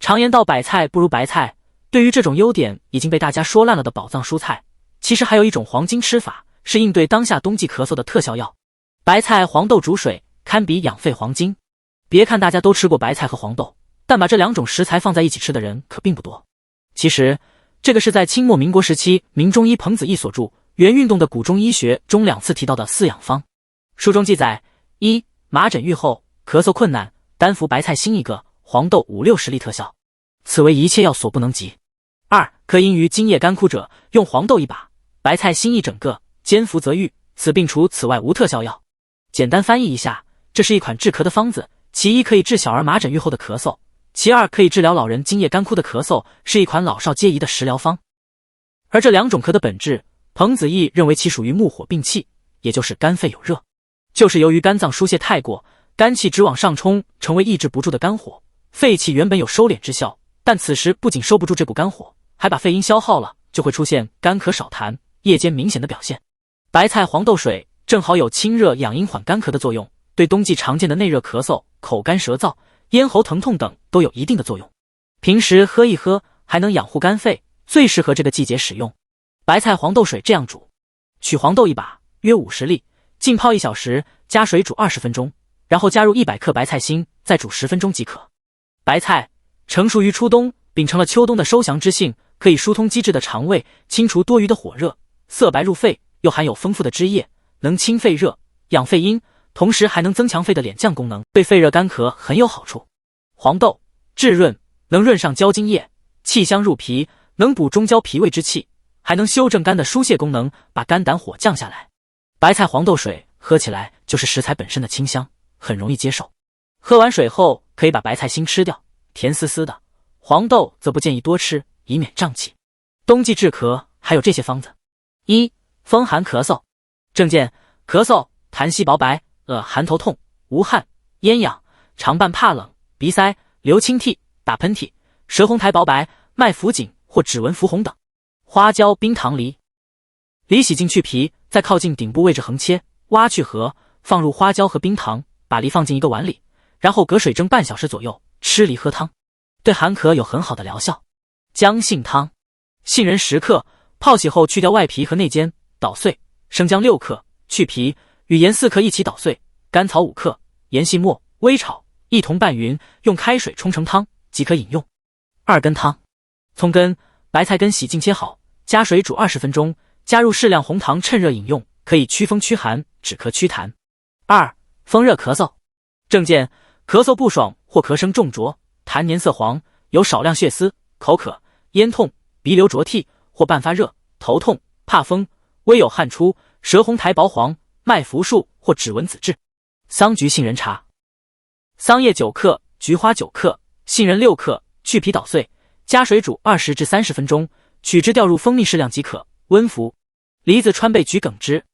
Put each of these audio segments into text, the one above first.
常言道百菜不如白菜，对于这种优点已经被大家说烂了的宝藏蔬菜，其实还有一种黄金吃法，是应对当下冬季咳嗽的特效药。白菜、黄豆煮水，堪比养肺黄金。别看大家都吃过白菜和黄豆，但把这两种食材放在一起吃的人可并不多。其实，这个是在清末民国时期名中医彭子义所著《原运动的古中医学》中2次提到的4养方。书中记载：一、麻疹愈后，咳嗽困难，单服白菜心1个，黄豆5-60粒特效，此为一切药所不能及。二、可因于津液干枯者，用黄豆1把，白菜心1整个，煎服则愈，此病除此外无特效药。简单翻译一下，这是一款治咳的方子，其一可以治小儿麻疹愈后的咳嗽，其二可以治疗老人津液干枯的咳嗽，是一款老少皆宜的食疗方。而这2种咳的本质，彭子义认为其属于木火并气，也就是肝肺有热，就是由于肝脏疏泄太过，肝气直往上冲，成为抑制不住的肝火，肺气原本有收敛之效，但此时不仅收不住这股肝火，还把肺阴消耗了，就会出现干咳少痰、夜间明显的表现。白菜黄豆水正好有清热养阴缓干咳的作用，对冬季常见的内热咳嗽、口干舌燥、咽喉疼痛等都有一定的作用。平时喝一喝，还能养护肝肺，最适合这个季节使用。白菜黄豆水这样煮：取黄豆1把，约50粒，浸泡1小时，加水煮20分钟，然后加入100克白菜心，再煮10分钟即可。白菜成熟于初冬，秉承了秋冬的收降之性，可以疏通积滞的肠胃，清除多余的火热，色白入肺，又含有丰富的汁液，能清肺热、养肺阴，同时还能增强肺的敛降功能，对肺热干咳很有好处。黄豆质润，能润上焦津液，气香入脾，能补中焦脾胃之气，还能修正肝的疏泄功能，把肝胆火降下来。白菜黄豆水喝起来就是食材本身的清香，很容易接受。喝完水后可以把白菜心吃掉，甜丝丝的，黄豆则不建议多吃，以免胀气。冬季治咳还有这些方子：一、风寒咳嗽。症见：咳嗽，痰稀薄白，寒头痛，无汗，咽痒，常伴怕冷，鼻塞，流清涕，打喷嚏，舌红苔薄白，脉浮紧或指纹浮红等。花椒、冰糖梨。梨洗净去皮，在靠近顶部位置横切，挖去核，放入花椒和冰糖，把梨放进一个碗里，然后隔水蒸半小时左右，吃梨喝汤，对寒咳有很好的疗效。姜杏汤。杏仁10克，泡洗后去掉外皮和内尖，捣碎；生姜6克，去皮，与盐4克一起捣碎；甘草5克，盐细末，微炒，一同拌匀，用开水冲成汤即可饮用。二根汤。葱根、白菜根洗净切好，加水煮20分钟，加入适量红糖，趁热饮用，可以祛风驱寒，止咳祛痰。二、风热咳嗽。症见：咳嗽不爽或咳声重浊，痰黏色黄，有少量血丝，口渴，咽痛，鼻流浊涕，或伴发热，头痛，怕风，微有汗出，舌红苔薄黄，脉浮数或指纹紫质。桑菊杏仁茶。桑叶9克，菊花9克，杏仁6克，去皮捣碎，加水煮20至30分钟，取汁调入蜂蜜适量即可，温服。梨子川贝桔梗汁。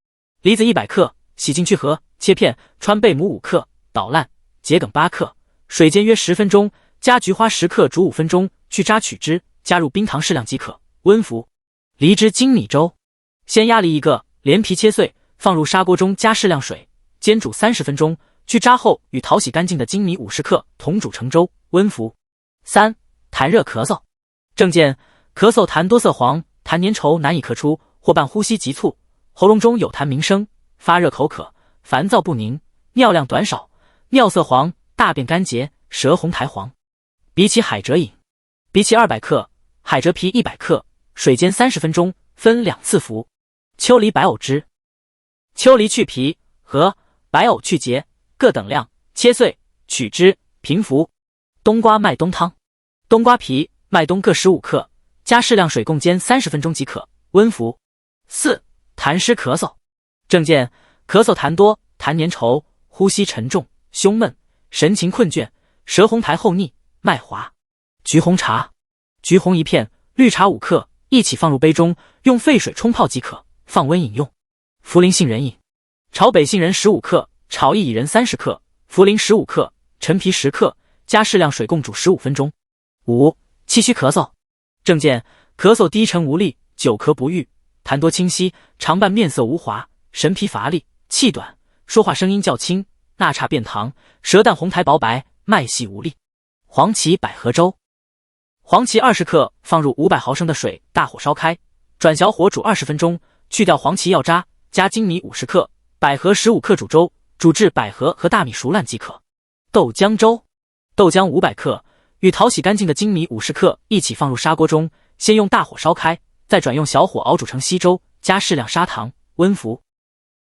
梨子100克，洗净去核，切片；川贝母5克，捣烂；桔梗8克，水煎约10分钟，加菊花10克煮5分钟，去渣取汁，加入冰糖适量即可，温服。梨汁精米粥。鲜鸭梨1个，连皮切碎，放入砂锅中加适量水，煎煮30分钟，去渣后与淘洗干净的精米50克同煮成粥，温服。三、痰热咳嗽。症见：咳嗽痰多色黄，痰粘稠难以咳出，或伴呼吸急促，喉咙中有痰鸣声，发热口渴，烦躁不宁，尿量短少，尿色黄，大便干结，舌红苔黄。荸荠海蜇饮。荸荠200克，海蜇皮100克，水煎30分钟，分2次服。秋梨白藕汁。秋梨去皮，核，白藕去节，各等量，切碎，取汁，平服。冬瓜麦冬汤。冬瓜皮、麦冬各15克，加适量水共煎30分钟即可，温服。四、痰湿咳嗽。症见：咳嗽痰多，痰粘稠，呼吸沉重，胸闷，神情困倦，舌红苔厚腻，脉滑。橘红茶。橘红1片，绿茶5克，一起放入杯中，用沸水冲泡即可，放温饮用。茯苓杏仁饮。炒北杏仁15克，炒薏苡仁30克，茯苓15克，陈皮10克，加适量水共煮15分钟。五、气虚咳嗽。症见：咳嗽低沉无力，久咳不愈，痰多清晰，常伴面色无华，神疲乏力，气短，说话声音较轻，纳差便溏，舌淡红苔薄白，脉细无力。黄芪百合粥。黄芪20克，放入500毫升的水，大火烧开，转小火煮20分钟，去掉黄芪药渣，加粳米50克，百合15克煮粥，煮至百合和大米熟烂即可。豆浆粥，豆浆500克，与淘洗干净的粳米50克一起放入砂锅中，先用大火烧开，再转用小火熬煮成稀粥，加适量砂糖，温服。